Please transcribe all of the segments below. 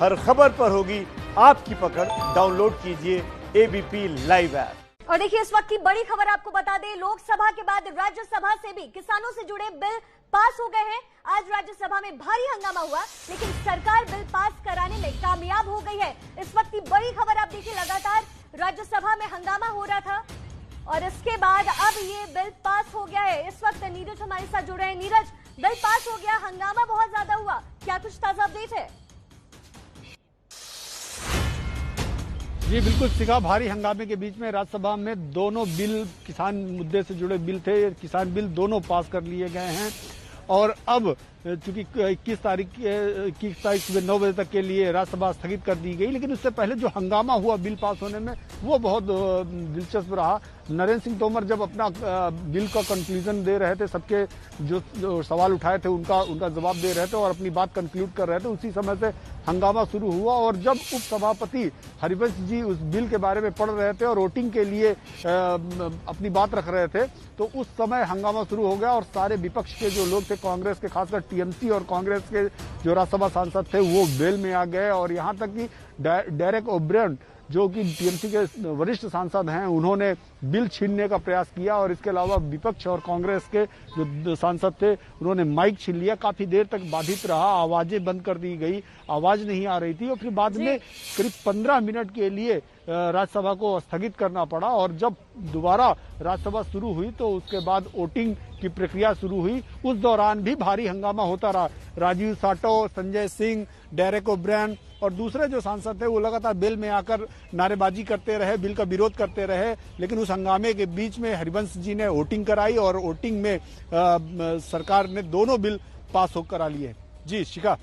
हर खबर पर होगी आपकी पकड़। डाउनलोड कीजिए एबीपी लाइव ऐप। और देखिए इस वक्त की बड़ी खबर आपको बता दें, लोकसभा के बाद राज्यसभा से भी किसानों से जुड़े बिल पास हो गए हैं। आज राज्यसभा में भारी हंगामा हुआ, लेकिन सरकार बिल पास कराने में कामयाब हो गई है। इस वक्त की बड़ी खबर आप देखिए, लगातार राज्यसभा में हंगामा हो रहा था और इसके बाद अब ये बिल पास हो गया है। इस वक्त नीरज हमारे साथ जुड़े हैं। नीरज, बिल पास हो गया, हंगामा बहुत ज्यादा हुआ, क्या कुछ ताजा अपडेट है? जी बिल्कुल शिखा, भारी हंगामे के बीच में राज्यसभा में दोनों बिल, किसान मुद्दे से जुड़े बिल थे, किसान बिल दोनों पास कर लिए गए हैं। और अब चूंकि 21 तारीख सुबह 9 बजे तक के लिए राज्यसभा स्थगित कर दी गई, लेकिन उससे पहले जो हंगामा हुआ बिल पास होने में वो बहुत दिलचस्प रहा। नरेंद्र सिंह तोमर जब अपना बिल का कंक्लूजन दे रहे थे, सबके जो सवाल उठाए थे उनका जवाब दे रहे थे और अपनी बात कंक्लूड कर रहे थे, उसी समय से हंगामा शुरू हुआ। और जब उपसभापति हरिवंश जी उस बिल के बारे में पढ़ रहे थे और वोटिंग के लिए अपनी बात रख रहे थे, तो उस समय हंगामा शुरू हो गया और सारे विपक्ष के जो लोग थे, कांग्रेस के, खासकर टीएमसी और कांग्रेस के जो राज्यसभा सांसद थे, वो वेल में आ गए। और यहाँ तक कि डेरेक ओब्रेन जो कि टीएमसी के वरिष्ठ सांसद हैं, उन्होंने बिल छीनने का प्रयास किया। और इसके अलावा विपक्ष और कांग्रेस के जो सांसद थे, उन्होंने माइक छीन लिया। काफी देर तक बाधित रहा, आवाजें बंद कर दी गई, आवाज नहीं आ रही थी। और फिर बाद में करीब 15 मिनट के लिए राज्यसभा को स्थगित करना पड़ा। और जब दोबारा राज्यसभा शुरू हुई तो उसके बाद वोटिंग की प्रक्रिया शुरू हुई। उस दौरान भी भारी हंगामा होता रहा। राजीव साटो, संजय सिंह, डेरेक ओब्रेन और दूसरे जो सांसद थे, वो लगातार बिल में आकर नारेबाजी करते रहे, बिल का विरोध करते रहे। लेकिन उस हंगामे के बीच में हरिवंश जी ने वोटिंग कराई और वोटिंग में सरकार ने दोनों बिल पास हो करा लिए। जी शिखा।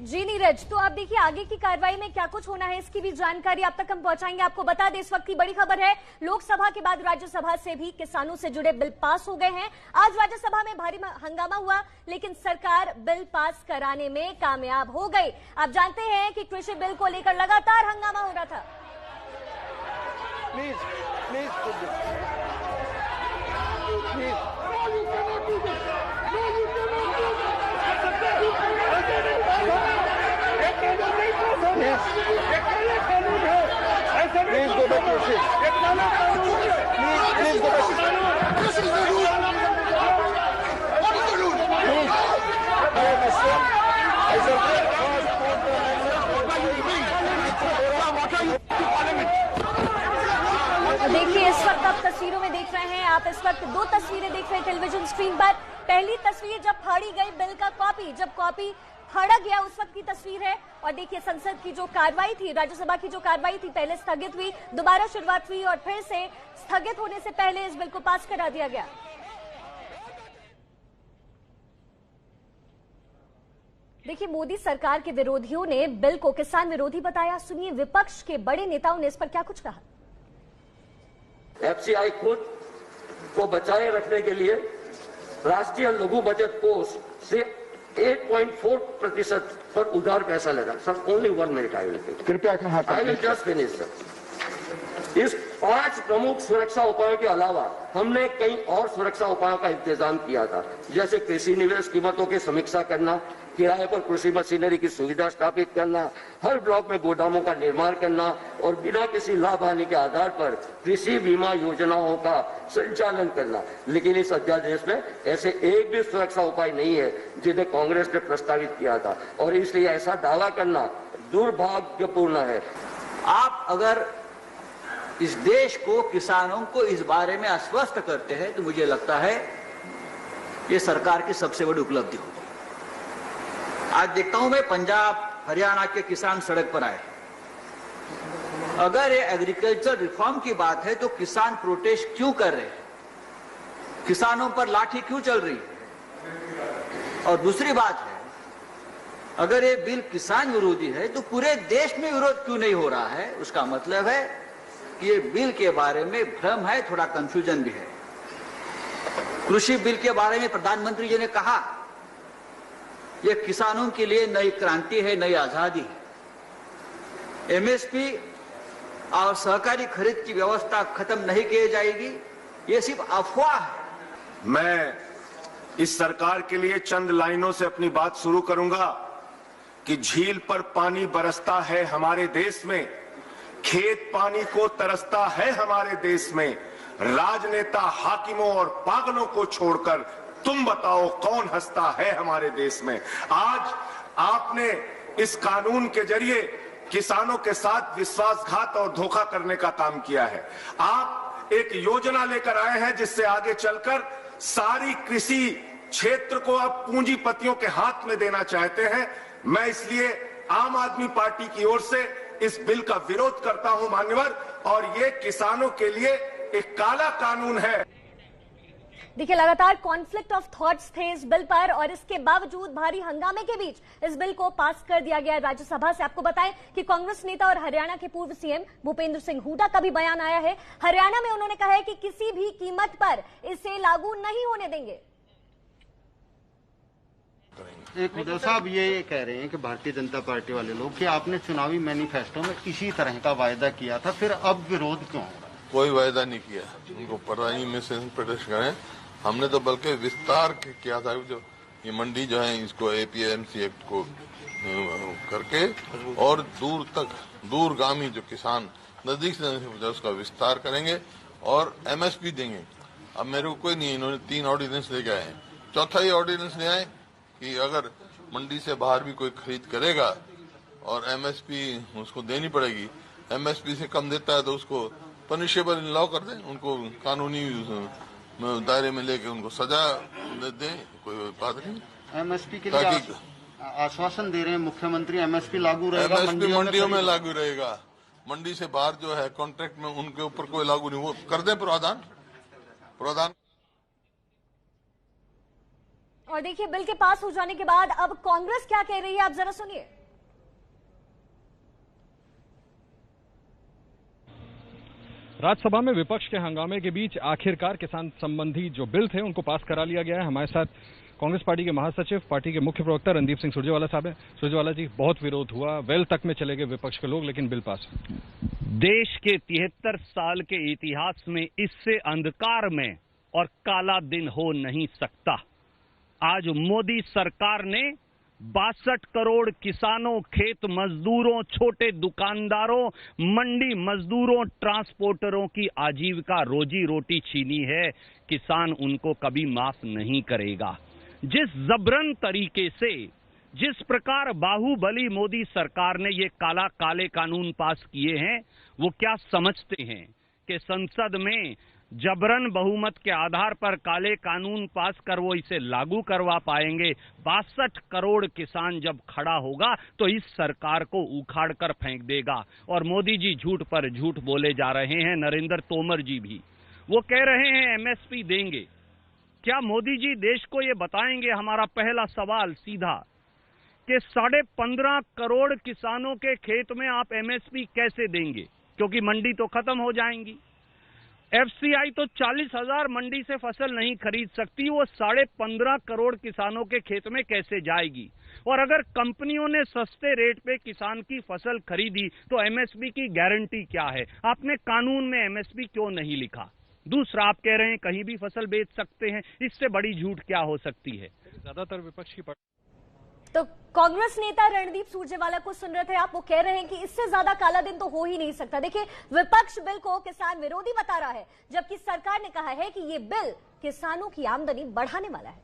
जी नीरज, तो आप देखिए आगे की कार्रवाई में क्या कुछ होना है, इसकी भी जानकारी आप तक हम पहुंचाएंगे। आपको बता दें, इस वक्त की बड़ी खबर है, लोकसभा के बाद राज्यसभा से भी किसानों से जुड़े बिल पास हो गए हैं। आज राज्यसभा में भारी हंगामा हुआ, लेकिन सरकार बिल पास कराने में कामयाब हो गई। आप जानते हैं कि कृषि बिल को लेकर लगातार हंगामा हो रहा था। देखिए इस वक्त आप तस्वीरों में देख रहे हैं, आप इस वक्त दो तस्वीरें देख रहे हैं टेलीविजन स्क्रीन पर। पहली तस्वीर जब फाड़ी गई बिल का कॉपी, जब कॉपी फाड़ा गया उस वक्त की तस्वीर है। और देखिए संसद की जो कार्रवाई थी, राज्यसभा की जो कार्रवाई थी, पहले स्थगित हुई, दोबारा शुरुआत हुई और फिर से स्थगित होने से पहले इस बिल को पास करा दिया गया। देखिए मोदी सरकार के विरोधियों ने बिल को किसान विरोधी बताया। सुनिए विपक्ष के बड़े नेताओं ने इस पर क्या कुछ कहा। एफसीआई खुद को बचाए रखने के लिए राष्ट्रीय लघु बचत कोष से 8.4% पर उधार पैसा लगा। Sir only 1 minute I will कृपया I will just finish sir. इस 5 प्रमुख सुरक्षा उपायों के अलावा हमने कई और सुरक्षा उपायों का इंतजाम किया था, जैसे कृषि निवेश कीमतों की समीक्षा करना, किराए पर कृषि मशीनरी की सुविधा स्थापित करना, हर ब्लॉक में गोदामों का निर्माण करना और बिना किसी लाभ हानि के आधार पर कृषि बीमा योजनाओं का संचालन करना। लेकिन इस अध्यादेश में ऐसे एक भी सुरक्षा उपाय नहीं है जिन्हें कांग्रेस ने प्रस्तावित किया था, और इसलिए ऐसा दावा करना दुर्भाग्यपूर्ण है। आप अगर इस देश को, किसानों को इस बारे में आश्वस्त करते हैं तो मुझे लगता है ये सरकार की सबसे बड़ी उपलब्धि होगी। आज देखता हूं मैं, पंजाब हरियाणा के किसान सड़क पर आए। अगर ये एग्रीकल्चर रिफॉर्म की बात है तो किसान प्रोटेस्ट क्यों कर रहे हैं, किसानों पर लाठी क्यों चल रही है? और दूसरी बात है, अगर ये बिल किसान विरोधी है तो पूरे देश में विरोध क्यों नहीं हो रहा है? उसका मतलब है कि ये बिल के बारे में भ्रम है, थोड़ा कंफ्यूजन भी है। कृषि बिल के बारे में प्रधानमंत्री जी ने कहा ये किसानों के लिए नई क्रांति है, नई आजादी है। एमएसपी और सहकारी खरीद की व्यवस्था खत्म नहीं की जाएगी, ये सिर्फ अफवाह है। मैं इस सरकार के लिए चंद लाइनों से अपनी बात शुरू करूंगा। कि झील पर पानी बरसता है हमारे देश में, खेत पानी को तरसता है हमारे देश में, राजनेता हाकिमों और पागलों को छोड़कर तुम बताओ कौन हंसता है हमारे देश में। आज आपने इस कानून के जरिए किसानों के साथ विश्वासघात और धोखा करने का काम किया है। आप एक योजना लेकर आए हैं जिससे आगे चलकर सारी कृषि क्षेत्र को आप पूंजीपतियों के हाथ में देना चाहते हैं। मैं इसलिए आम आदमी पार्टी की ओर से इस बिल का विरोध करता हूं मान्यवर, और ये किसानों के लिए एक काला कानून है। देखिए, लगातार कॉन्फ्लिक्ट ऑफ थॉट्स थे इस बिल पर, और इसके बावजूद भारी हंगामे के बीच इस बिल को पास कर दिया गया राज्यसभा से। आपको बताएं कि कांग्रेस नेता और हरियाणा के पूर्व सीएम भूपेंद्र सिंह हुड्डा का भी बयान आया है। हरियाणा में उन्होंने कहा है कि किसी भी कीमत पर इसे लागू नहीं होने देंगे। एक उद्धव साहब ये कह रहे हैं कि भारतीय जनता पार्टी वाले लोग कि आपने चुनावी मैनिफेस्टो में इसी तरह का वायदा किया था, फिर अब विरोध क्यों हो रहा है? कोई वायदा नहीं किया, उनको पढ़ाई में से प्रदर्शन करें। हमने तो बल्कि विस्तार किया था, जो ये मंडी जो है इसको एपीएमसी एक्ट को करके और दूर तक दूरगामी जो किसान नजदीक से नजदीक उसका विस्तार करेंगे और एमएसपी देंगे। अब मेरे को कोई नहीं, इन्होंने 3 ऑर्डिनेंस लेके आए हैं, चौथा ही ऑर्डिनेंस ले आए कि अगर मंडी से बाहर भी कोई खरीद करेगा और एमएसपी उसको देनी पड़ेगी, एमएसपी से कम देता है तो उसको पनिशेबल लॉ कर दें, उनको कानूनी दायरे में लेके उनको सजा दें, कोई बात नहीं। एमएसपी के लिए आश्वासन दे रहे हैं मुख्यमंत्री, एमएसपी लागू रहेगा, एमएसपी मंडियों में लागू रहेगा। मंडी से बाहर जो है कॉन्ट्रैक्ट में उनके ऊपर कोई लागू नहीं, वो कर दें प्रावधान। और देखिए, बिल के पास हो जाने के बाद अब कांग्रेस क्या कह रही है, आप जरा सुनिए। राज्यसभा में विपक्ष के हंगामे के बीच आखिरकार किसान संबंधी जो बिल थे उनको पास करा लिया गया है। हमारे साथ कांग्रेस पार्टी के महासचिव, पार्टी के मुख्य प्रवक्ता रणदीप सिंह सुरजेवाला साहब हैं। सुरजेवाला जी, बहुत विरोध हुआ, वेल तक में चले गए विपक्ष के लोग, लेकिन बिल पास। देश के 73 साल के इतिहास में इससे अंधकार में और काला दिन हो नहीं सकता। आज मोदी सरकार ने 62 करोड़ किसानों, खेत मजदूरों, छोटे दुकानदारों, मंडी मजदूरों, ट्रांसपोर्टरों की आजीविका, रोजी रोटी छीनी है। किसान उनको कभी माफ नहीं करेगा। जिस जबरन तरीके से, जिस प्रकार बाहुबली मोदी सरकार ने ये काले कानून पास किए हैं, वो क्या समझते हैं कि संसद में जबरन बहुमत के आधार पर काले कानून पास कर वो इसे लागू करवा पाएंगे? 62 करोड़ किसान जब खड़ा होगा तो इस सरकार को उखाड़ कर फेंक देगा। और मोदी जी झूठ पर झूठ बोले जा रहे हैं, नरेंद्र तोमर जी भी। वो कह रहे हैं एमएसपी देंगे। क्या मोदी जी देश को ये बताएंगे? हमारा पहला सवाल सीधा कि 15.5 करोड़ किसानों के खेत में आप एमएसपी कैसे देंगे, क्योंकि मंडी तो खत्म हो जाएंगी। एफसीआई तो 40,000 मंडी से फसल नहीं खरीद सकती, वो 15.5 करोड़ किसानों के खेत में कैसे जाएगी? और अगर कंपनियों ने सस्ते रेट पे किसान की फसल खरीदी तो एमएसपी की गारंटी क्या है? आपने कानून में एमएसपी क्यों नहीं लिखा? दूसरा, आप कह रहे हैं कहीं भी फसल बेच सकते हैं, इससे बड़ी झूठ क्या हो सकती है? ज्यादातर विपक्ष की तो कांग्रेस नेता रणदीप सुरजेवाला को सुन रहे थे आप, वो कह रहे हैं कि इससे ज्यादा काला दिन तो हो ही नहीं सकता। देखिए, विपक्ष बिल को किसान विरोधी बता रहा है, जबकि सरकार ने कहा है कि ये बिल किसानों की आमदनी बढ़ाने वाला है।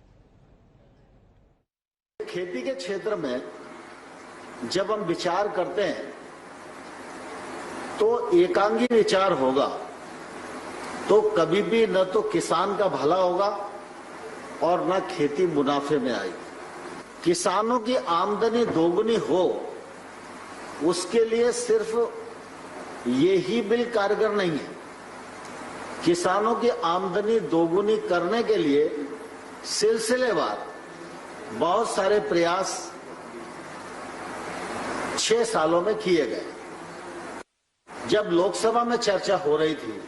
खेती के क्षेत्र में जब हम विचार करते हैं तो एकांगी विचार होगा, तो कभी भी न तो किसान का भला होगा और न खेती मुनाफे में आएगी। किसानों की आमदनी दोगुनी हो, उसके लिए सिर्फ यही बिल कारगर नहीं है। किसानों की आमदनी दोगुनी करने के लिए सिलसिलेवार बहुत सारे प्रयास 6 सालों में किए गए। जब लोकसभा में चर्चा हो रही थी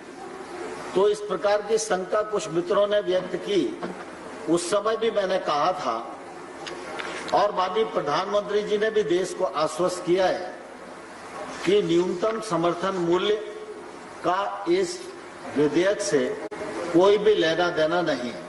तो इस प्रकार की शंका कुछ मित्रों ने व्यक्त की। उस समय भी मैंने कहा था और माननीय प्रधानमंत्री जी ने भी देश को आश्वस्त किया है कि न्यूनतम समर्थन मूल्य का इस विधेयक से कोई भी लेना देना नहीं है।